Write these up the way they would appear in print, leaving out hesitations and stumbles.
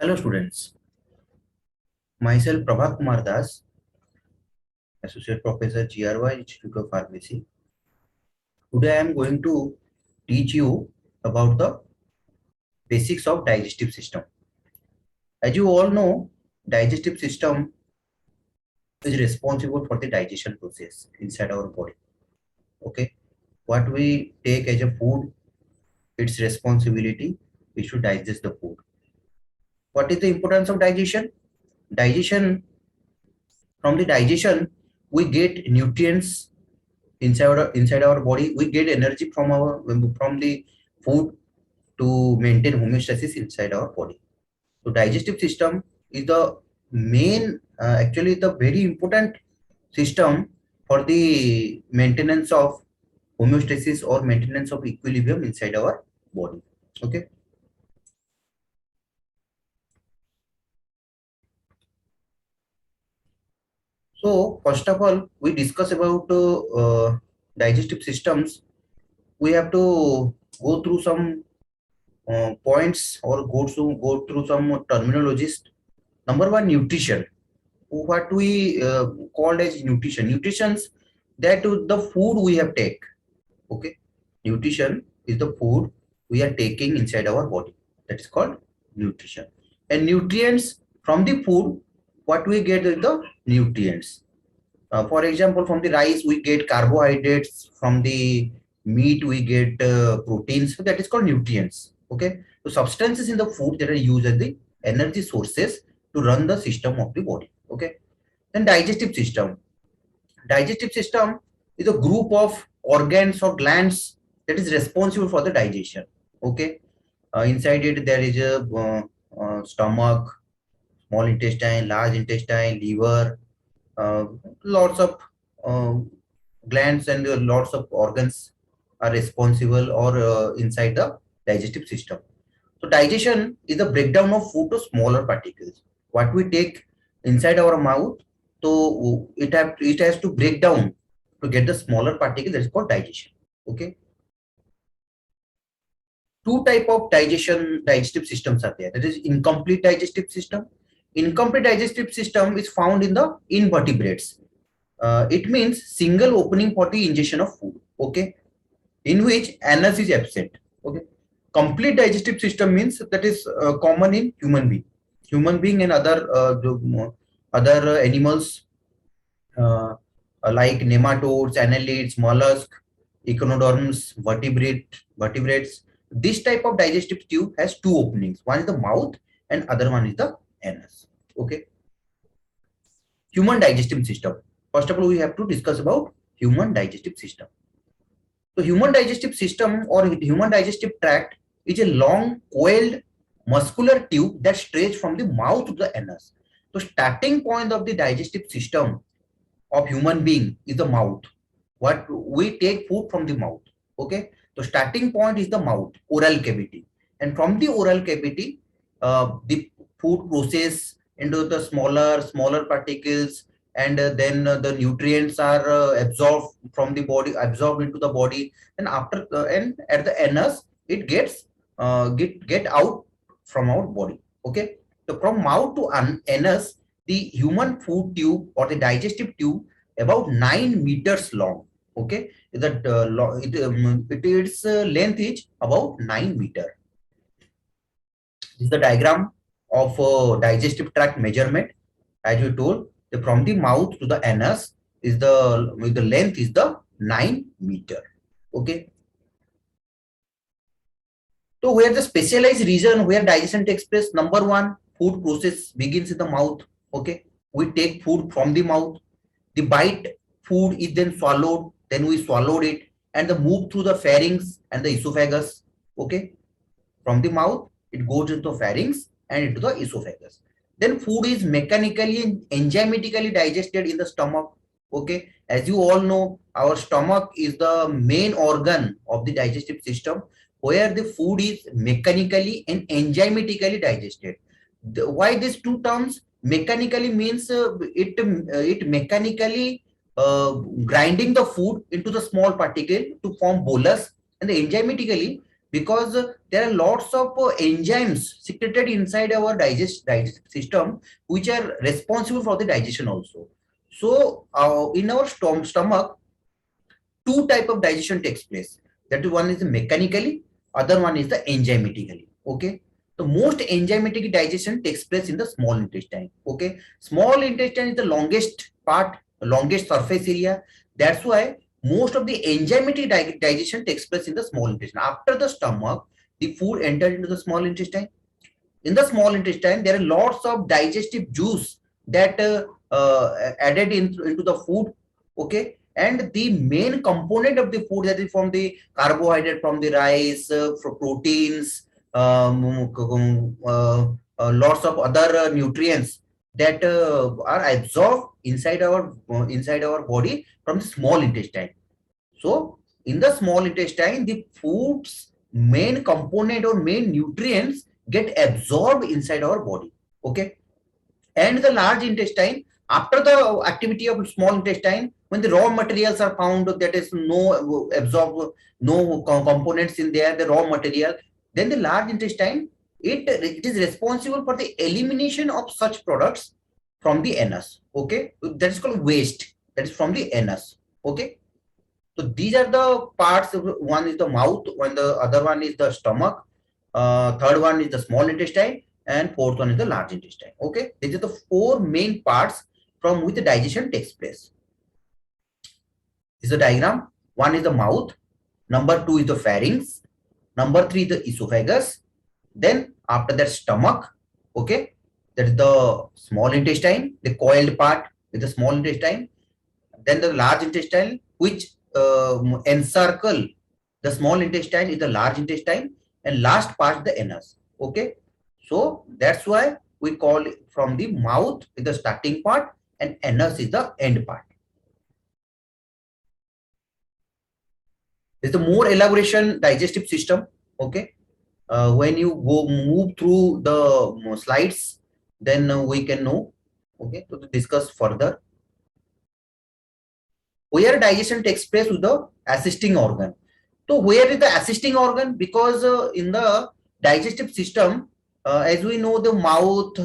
Hello students, myself Prabhat Kumar Das, Associate Professor GRY Institute of Pharmacy. Today I am going to teach you about the basics of digestive system. As you all know, digestive system is responsible for the digestion process inside our body. Okay, what we take as a food, its responsibility is to digest the food. What is the importance of digestion? Digestion, from the digestion, we get nutrients inside our body. We get energy from the food to maintain homeostasis inside our body. So digestive system is the main, actually the very important system for the maintenance of homeostasis or maintenance of equilibrium inside our body. Okay. So first of all, we discuss about digestive systems. We have to go through some points or go through some terminologies. Number one, nutrition. What we called as nutrition. Nutrition's that the food we have take. Okay, nutrition is the food we are taking inside our body. That is called nutrition. And nutrients from the food, what we get is the nutrients. For example, from the rice we get carbohydrates. From the meat we get proteins. So that is called nutrients. Okay, so substances in the food that are used as the energy sources to run the system of the body. Okay, then digestive system. Digestive system is a group of organs or glands that is responsible for the digestion. Okay, inside it there is a stomach, small intestine, large intestine, liver, uh, lots of uh, glands and lots of organs are responsible or inside the digestive system. So digestion is the breakdown of food to smaller particles. What we take inside our mouth, so it has to break down to get the smaller particle. That is called digestion. Okay. Two type of digestive systems are there. That is incomplete digestive system. Incomplete digestive system is found in the invertebrates. It means single opening for the ingestion of food. Okay, in which anus is absent. Okay, complete digestive system means that is common in human being and other animals like nematodes, annelids, mollusks, echinoderms, vertebrates. This type of digestive tube has two openings. One is the mouth and other one is the anus. Okay. Human digestive system. First of all, we have to discuss about human digestive system. So human digestive system or human digestive tract is a long coiled muscular tube that stretches from the mouth to the anus. So starting point of the digestive system of human being is the mouth. What we take food from the mouth. Okay, so starting point is the mouth, oral cavity, and from the oral cavity the food process into the smaller particles, and then the nutrients are absorbed into the body, and after and at the anus it gets get out from our body. Okay, so from mouth to anus, the human food tube or the digestive tube about 9 meters long. Okay, that its length is about 9 meter. This is the diagram of digestive tract measurement. As you told, from the mouth to the anus is the length is the 9 meter. Okay. So where the specialized region where digestion takes place, number one, food process begins in the mouth. Okay, we take food from the mouth. The bite food is then swallowed. Then we swallowed it and the move through the pharynx and the esophagus. Okay, from the mouth it goes into the pharynx and into the esophagus. Then food is mechanically and enzymatically digested in the stomach. Okay, as you all know, our stomach is the main organ of the digestive system where the food is mechanically and enzymatically digested. Why these two terms? Mechanically means it mechanically grinding the food into the small particle to form bolus, and the enzymatically because there are lots of enzymes secreted inside our digestive system which are responsible for the digestion also. So in our stomach, two type of digestion takes place. That one is mechanically, other one is the enzymatically. Okay. The most enzymatic digestion takes place in the small intestine. Okay. Small intestine is the longest part, longest surface area. That's why most of the enzymatic digestion takes place in the small intestine. After the stomach, the food enters into the small intestine. In the small intestine, there are lots of digestive juice that added into the food. Okay. And the main component of the food, that is from the carbohydrate, from the rice, for proteins, lots of other nutrients that are absorbed inside our body from the small intestine. So in the small intestine, the food's main component or main nutrients get absorbed inside our body. Okay. And the large intestine, after the activity of small intestine, when the raw materials are found, that is no absorb, no components in there, the raw material, then the large intestine, it is responsible for the elimination of such products from the anus. Okay. That is called waste. That is from the anus. Okay. So these are the parts. One is the mouth, and the other one is the stomach. Third one is the small intestine, and fourth one is the large intestine. Okay, these are the four main parts from which the digestion takes place. This is the diagram. One is the mouth. Number two is the pharynx. Number three is the esophagus. Then after that, stomach. Okay, that is the small intestine, the coiled part with the small intestine. Then the large intestine, which encircle the small intestine, is the large intestine, and last part the anus. Okay, so that's why we call it from the mouth is the starting part and anus is the end part. There's the more elaboration digestive system. Okay, when you move through the slides, then we can know. Okay, to discuss further. Where digestion takes place with the assisting organ. So where is the assisting organ? Because in the digestive system, as we know, the mouth,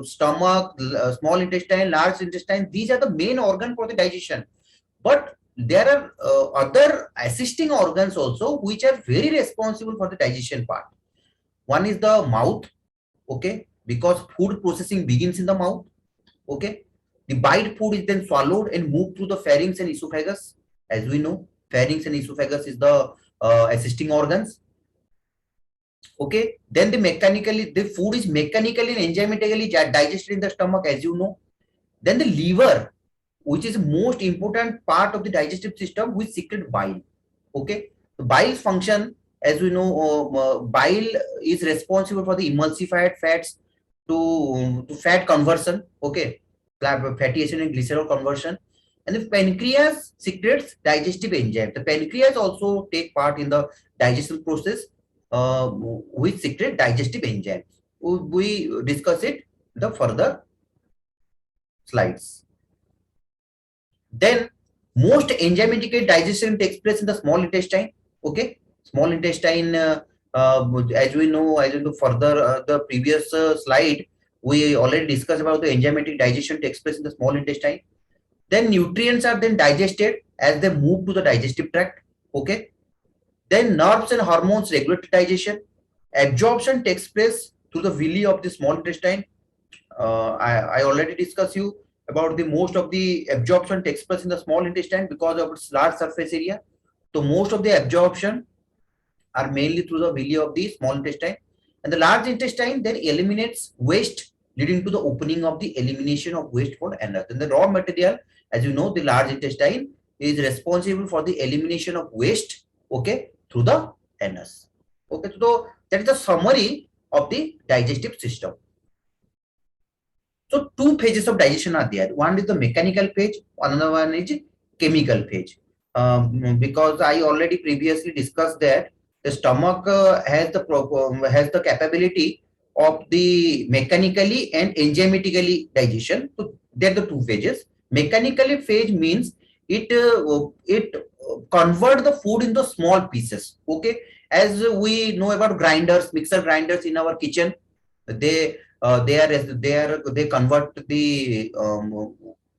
stomach, small intestine, large intestine, these are the main organ for the digestion. But there are other assisting organs also which are very responsible for the digestion part. One is the mouth. Okay, because food processing begins in the mouth. Okay. The bite food is then swallowed and moved through the pharynx and esophagus. As we know, pharynx and esophagus is the assisting organs. Okay. Then the food is mechanically and enzymatically digested in the stomach, as you know. Then the liver, which is the most important part of the digestive system, which secrete bile. Okay. The bile's function, as we know, bile is responsible for the emulsified fats to fat conversion. Okay, fatty acid and glycerol conversion. And the pancreas secretes digestive enzymes. The pancreas also take part in the digestion process, which secrete digestive enzymes. We discuss it in the further slides. Then most enzymatic digestion takes place in the small intestine. Okay, small intestine, as we know, as in the further the previous slide, we already discussed about the enzymatic digestion takes place in the small intestine. Then nutrients are then digested as they move to the digestive tract. Okay. Then nerves and hormones regulate digestion. Absorption takes place through the villi of the small intestine. I already discussed you about the most of the absorption takes place in the small intestine because of its large surface area. So most of the absorption are mainly through the villi of the small intestine, and the large intestine then eliminates waste, leading to the opening of the elimination of waste for anus. And the raw material, as you know, the large intestine is responsible for the elimination of waste, okay, through the anus. Okay, so that is the summary of the digestive system. So two phases of digestion are there. One is the mechanical phase, another one is chemical phase. Because I already previously discussed that the stomach has the capability of the mechanically and enzymatically digestion. So they're the two phases. Mechanically phase means it convert the food into small pieces. Okay, as we know about grinders, mixer grinders in our kitchen, they convert the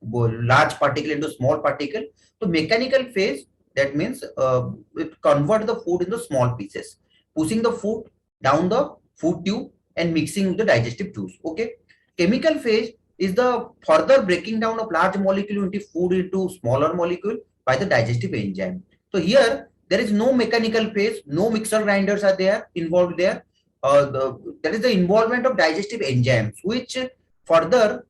large particle into small particle. So mechanical phase, that means it convert the food into small pieces, pushing the food down the food tube and mixing with the digestive juice. Okay, chemical phase is the further breaking down of large molecule into food into smaller molecule by the digestive enzyme. So here there is no mechanical phase, no mixer grinders are there involved there. That is the involvement of digestive enzymes, which further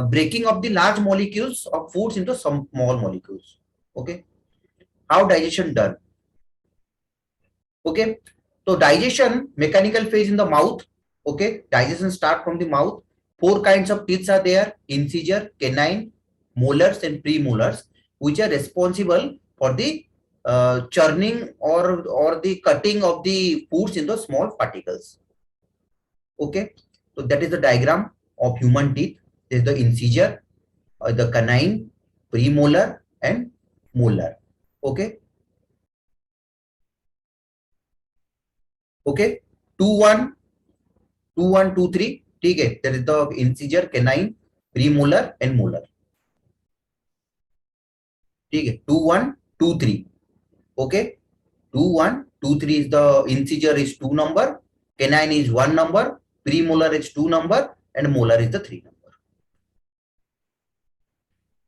breaking of the large molecules of foods into some small molecules. Okay, how digestion done? Okay, so digestion mechanical phase in the mouth. Okay, digestion start from the mouth. Four kinds of teeth are there: incisor, canine, molars, and premolars, which are responsible for the churning or the cutting of the foods into small particles. Okay, so that is the diagram of human teeth. There is the incisor, the canine, premolar, and molar. Okay, okay, 2 1 2 1 2 3. ठीक है, that is the incisor, canine, premolar, and molar. ठीक है, 2 1 2 3. Okay, 2 1 2 3 is the incisor is 2 number, canine is 1 number, premolar is 2 number, and molar is the 3 number.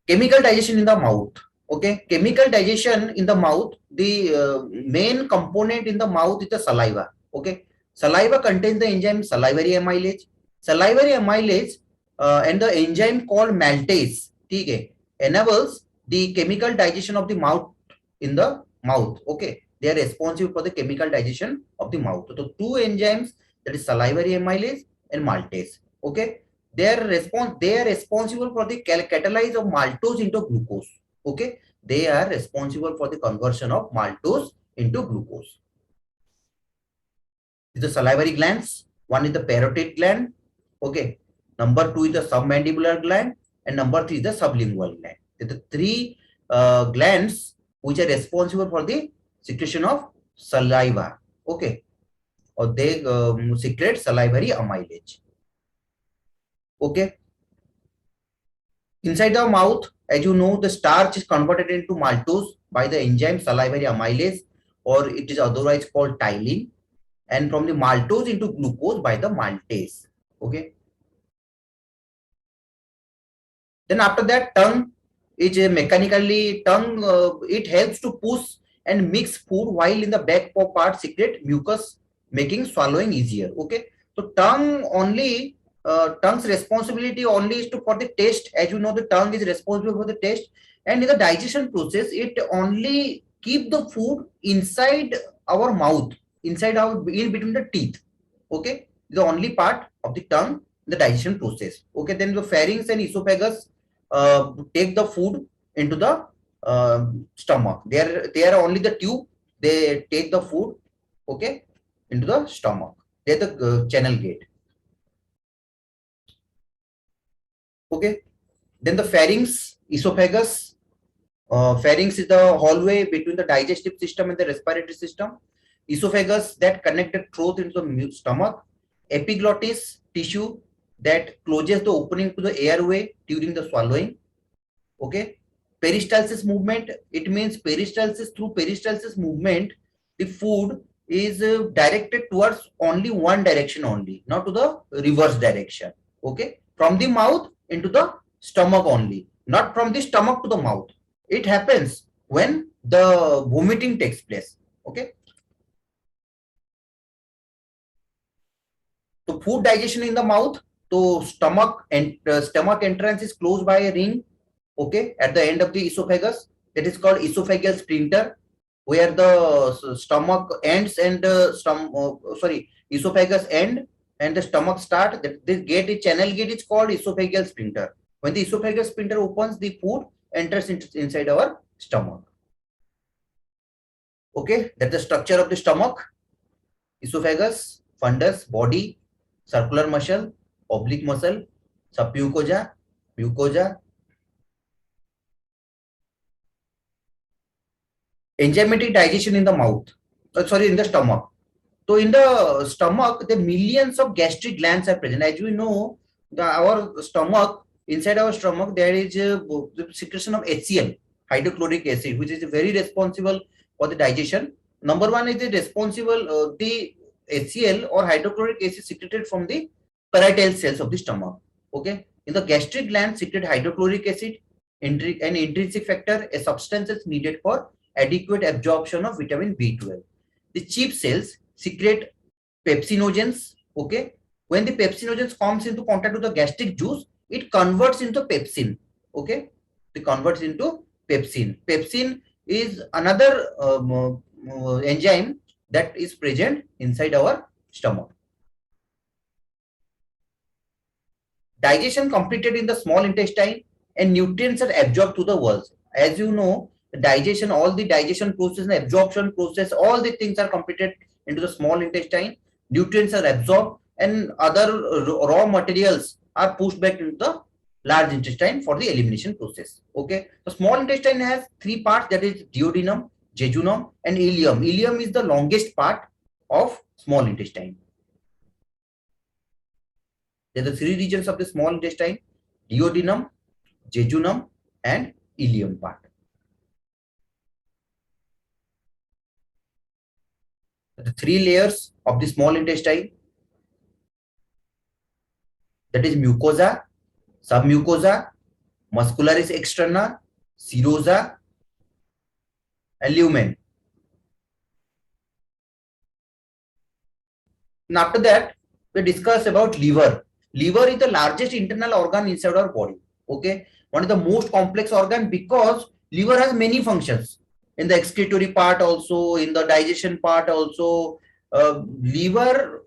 Chemical digestion in the mouth. Okay, chemical digestion in the mouth, the main component in the mouth is the saliva. Okay, saliva contains the enzyme salivary amylase. Salivary amylase and the enzyme called maltase, okay, enables the chemical digestion of the mouth in the mouth. Okay, they are responsible for the chemical digestion of the mouth. So two enzymes, that is salivary amylase and maltase. Okay, they are responsible for the catalysis of maltose into glucose. Okay, they are responsible for the conversion of maltose into glucose. Is the salivary glands. One is the parotid gland. Okay, number 2 is the submandibular gland, and number 3 is the sublingual gland. The three glands which are responsible for the secretion of saliva. Okay, or they secrete salivary amylase. Okay, inside the mouth, as you know, the starch is converted into maltose by the enzyme salivary amylase, or it is otherwise called ptyalin, and from the maltose into glucose by the maltase. Okay, then after that, tongue is mechanically it helps to push and mix food, while in the back part secrete mucus, making swallowing easier. Okay, so tongue's responsibility only is to for the taste. As you know, the tongue is responsible for the taste, and in the digestion process, it only keep the food inside our mouth, inside our in between the teeth. Okay, the only part of the tongue in the digestion process. Okay, then the pharynx and esophagus take the food into the stomach. They are only the tube. They take the food, okay, into the stomach. They are the channel gate. Okay, then the pharynx, esophagus. Pharynx is the hallway between the digestive system and the respiratory system. Esophagus that connect the throat into the stomach. Epiglottis tissue that closes the opening to the airway during the swallowing. Okay, peristalsis movement, it means peristalsis, through peristalsis movement the food is directed towards only one direction only, not to the reverse direction. Okay, from the mouth into the stomach only, not from the stomach to the mouth. It happens when the vomiting takes place. Okay, so food digestion in the mouth, so stomach and stomach entrance is closed by a ring. Okay, at the end of the esophagus, that is called esophageal sphincter, where the stomach ends and esophagus end and the stomach start. That this gate, is channel gate, is called esophageal sphincter. When the esophageal sphincter opens, the food enters inside our stomach. Okay, that's the structure of the stomach: esophagus, fundus, body, circular muscle, oblique muscle, submucosa, mucosa, enzymatic digestion in the mouth. Sorry, in the stomach. So in the stomach, the millions of gastric glands are present. As we know, our stomach, inside our stomach, there is the secretion of HCl, hydrochloric acid, which is very responsible for the digestion. Number one is the responsible, the HCl or hydrochloric acid secreted from the parietal cells of the stomach. Okay. In the gastric gland, secrete hydrochloric acid, an intrinsic factor, a substance is needed for adequate absorption of vitamin B12. The chief cells secrete pepsinogens. Okay, when the pepsinogens comes into contact with the gastric juice, it converts into pepsin. Okay, it converts into pepsin. Pepsin is another enzyme that is present inside our stomach. Digestion completed in the small intestine and nutrients are absorbed to the walls. As you know, the digestion, all the digestion process and absorption process, all the things are completed into the small intestine. Nutrients are absorbed and other raw materials are pushed back into the large intestine for the elimination process. Okay. The small intestine has three parts, that is duodenum, jejunum and ileum. Ileum is the longest part of small intestine. There are the three regions of the small intestine: duodenum, jejunum, and ileum part. The three layers of the small intestine, that is mucosa, submucosa, muscularis externa, serosa, and lumen. And after that, we discuss about liver. Liver is the largest internal organ inside our body. Okay, one of the most complex organ because liver has many functions. In the excretory part also, in the digestion part also, liver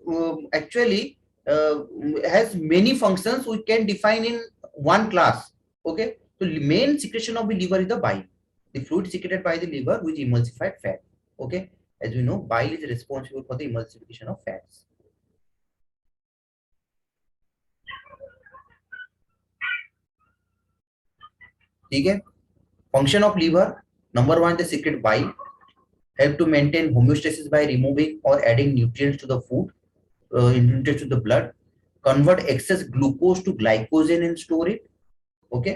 actually has many functions we can define in one class. Okay, so main secretion of the liver is the bile, the fluid secreted by the liver which emulsified fat. Okay, as we know, bile is responsible for the emulsification of fats. Okay, function of liver: number one, they secrete bile, help to maintain homeostasis by removing or adding nutrients to the food, nutrients to the blood, convert excess glucose to glycogen and store it. Okay,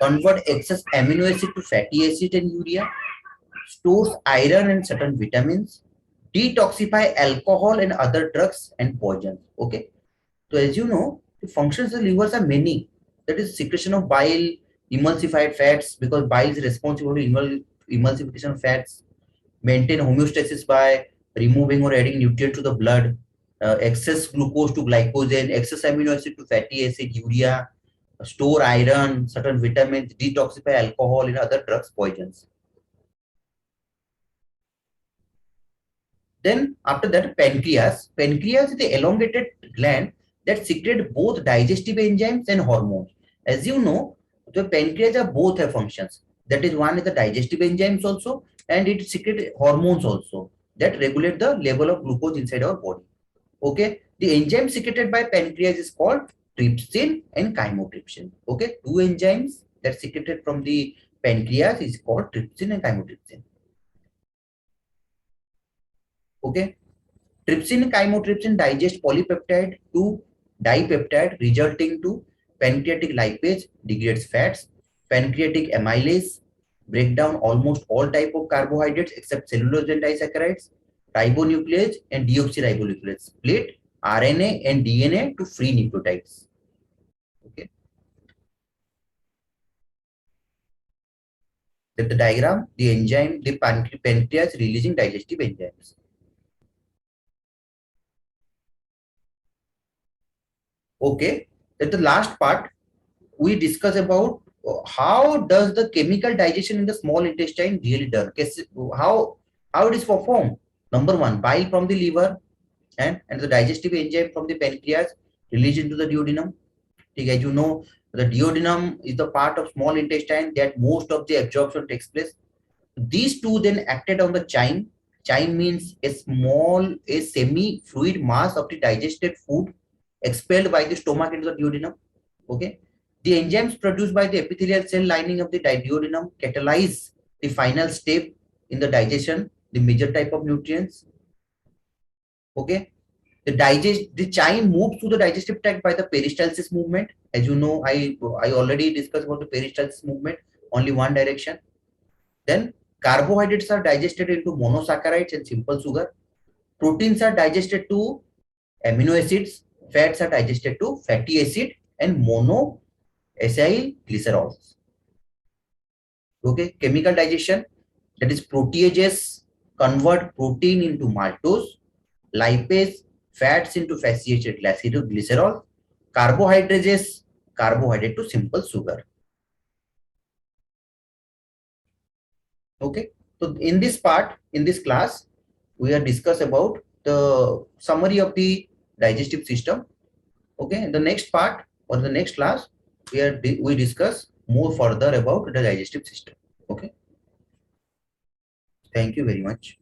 convert excess amino acid to fatty acid and urea, stores iron and certain vitamins, detoxify alcohol and other drugs and poisons. Okay, so as you know, the functions of livers are many. That is secretion of bile, emulsified fats, because bile is responsible for emulsification of fats, maintain homeostasis by removing or adding nutrients to the blood, excess glucose to glycogen, excess amino acid to fatty acid, urea, store iron, certain vitamins, detoxify alcohol and other drugs, poisons. Then after that, pancreas. Pancreas is the elongated gland that secrete both digestive enzymes and hormones. As you know, the pancreas are both have functions. That is, one is the digestive enzymes also, and it secrete hormones also that regulate the level of glucose inside our body. Okay, the enzyme secreted by pancreas is called trypsin and chymotrypsin. Okay, two enzymes that secreted from the pancreas is called trypsin and chymotrypsin. Okay, trypsin and chymotrypsin digest polypeptide to dipeptide, resulting to pancreatic lipase, degrades fats, pancreatic amylase, break down almost all type of carbohydrates except cellulose and disaccharides, ribonuclease and deoxyribonuclease, split RNA and DNA to free nucleotides. Okay, that the diagram, the enzyme, the pancreas releasing digestive enzymes. Okay, that the last part we discuss about how does the chemical digestion in the small intestine really done. How it is performed. Number one, bile from the liver and the digestive enzyme from the pancreas released into the duodenum. As you know, the duodenum is the part of small intestine that most of the absorption takes place. These two then acted on the chyme. Chyme means a semi-fluid mass of the digested food expelled by the stomach into the duodenum. Okay, the enzymes produced by the epithelial cell lining of the duodenum catalyze the final step in the digestion, the major type of nutrients. Okay, the chyme moves through the digestive tract by the peristalsis movement. As you know, I already discussed about the peristalsis movement, only one direction. Then carbohydrates are digested into monosaccharides and simple sugar. Proteins are digested to amino acids. Fats are digested to fatty acid and monoacyl glycerols. Okay, chemical digestion, that is proteases convert protein into maltose, lipase fats into fatty acid glycerol, carbohydrates carbohydrate to simple sugar. Okay, so in this part, in this class, we are discuss about the summary of the digestive system. Okay, in the next part or the next class, we discuss more further about the digestive system. Okay, thank you very much.